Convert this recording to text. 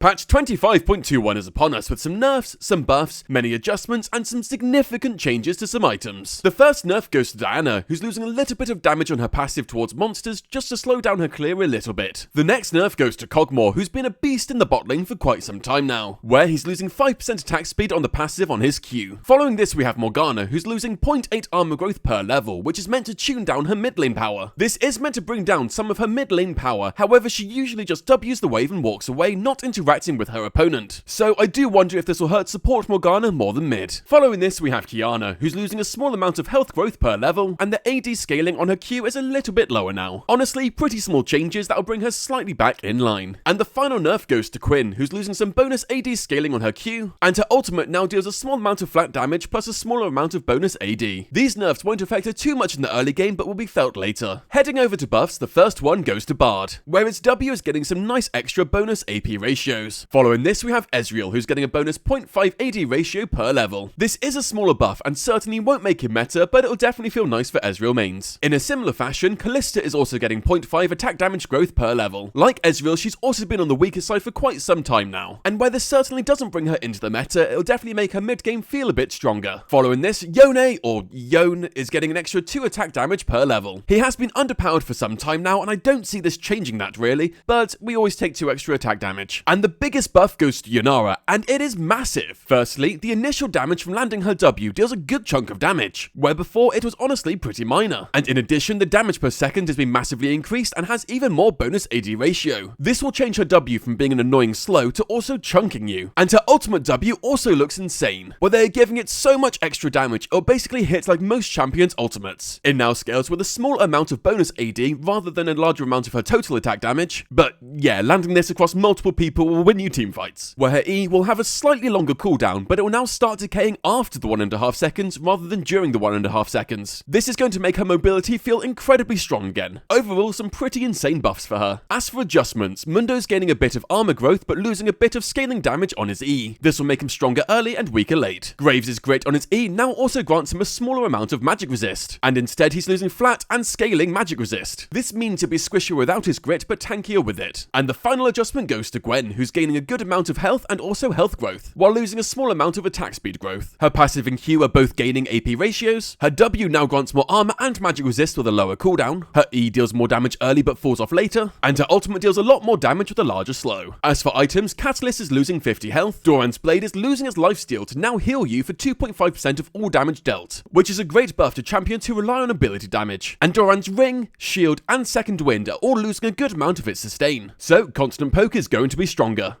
Patch 25.21 is upon us with some nerfs, some buffs, many adjustments, and some significant changes to some items. The first nerf goes to Diana, who's losing a little bit of damage on her passive towards monsters just to slow down her clear a little bit. The next nerf goes to Cogmore, who's been a beast in the bot lane for quite some time now, where he's losing 5% attack speed on the passive on his Q. Following this we have Morgana, who's losing 0.8 armor growth per level, which is meant to tune down her mid lane power. This is meant to bring down some of her mid lane power, however she usually just W's the wave and walks away, not interacting with her opponent. So I do wonder if this will hurt support Morgana more than mid. Following this we have Kiana, who's losing a small amount of health growth per level, and the AD scaling on her Q is a little bit lower now. Honestly, pretty small changes that will bring her slightly back in line. And the final nerf goes to Quinn, who's losing some bonus AD scaling on her Q, and her ultimate now deals a small amount of flat damage plus a smaller amount of bonus AD. These nerfs won't affect her too much in the early game but will be felt later. Heading over to buffs, the first one goes to Bard, where its W is getting some nice extra bonus AP ratios. Following this we have Ezreal, who's getting a bonus 0.5 AD ratio per level. This is a smaller buff and certainly won't make him meta, but it'll definitely feel nice for Ezreal mains. In a similar fashion, Kalista is also getting 0.5 attack damage growth per level. Like Ezreal, she's also been on the weaker side for quite some time now, and where this certainly doesn't bring her into the meta, it'll definitely make her mid game feel a bit stronger. Following this, Yone, or Yone, is getting an extra 2 attack damage per level. He has been underpowered for some time now, and I don't see this changing that really, but we always take 2 extra attack damage. And the biggest buff goes to Yunara, and it is massive. Firstly, the initial damage from landing her W deals a good chunk of damage, where before it was honestly pretty minor. And in addition, the damage per second has been massively increased and has even more bonus AD ratio. This will change her W from being an annoying slow to also chunking you. And her ultimate W also looks insane, where they are giving it so much extra damage it'll basically hit like most champions' ultimates. It now scales with a small amount of bonus AD rather than a larger amount of her total attack damage, but yeah, landing this across multiple people will win you team fights, where her E will have a slightly longer cooldown, but it will now start decaying after the 1.5 seconds rather than during the 1.5 seconds. This is going to make her mobility feel incredibly strong again. Overall, some pretty insane buffs for her. As for adjustments, Mundo's gaining a bit of armor growth but losing a bit of scaling damage on his E. This will make him stronger early and weaker late. Graves' grit on his E now also grants him a smaller amount of magic resist, and instead he's losing flat and scaling magic resist. This means he'll be squishier without his grit but tankier with it. And the final adjustment goes to Gwen, who's gaining a good amount of health and also health growth, while losing a small amount of attack speed growth. Her passive and Q are both gaining AP ratios, her W now grants more armor and magic resist with a lower cooldown, her E deals more damage early but falls off later, and her ultimate deals a lot more damage with a larger slow. As for items, Catalyst is losing 50 health, Doran's Blade is losing its lifesteal to now heal you for 2.5% of all damage dealt, which is a great buff to champions who rely on ability damage, and Doran's Ring, Shield, and Second Wind are all losing a good amount of its sustain, so Constant Poke is going to be stronger.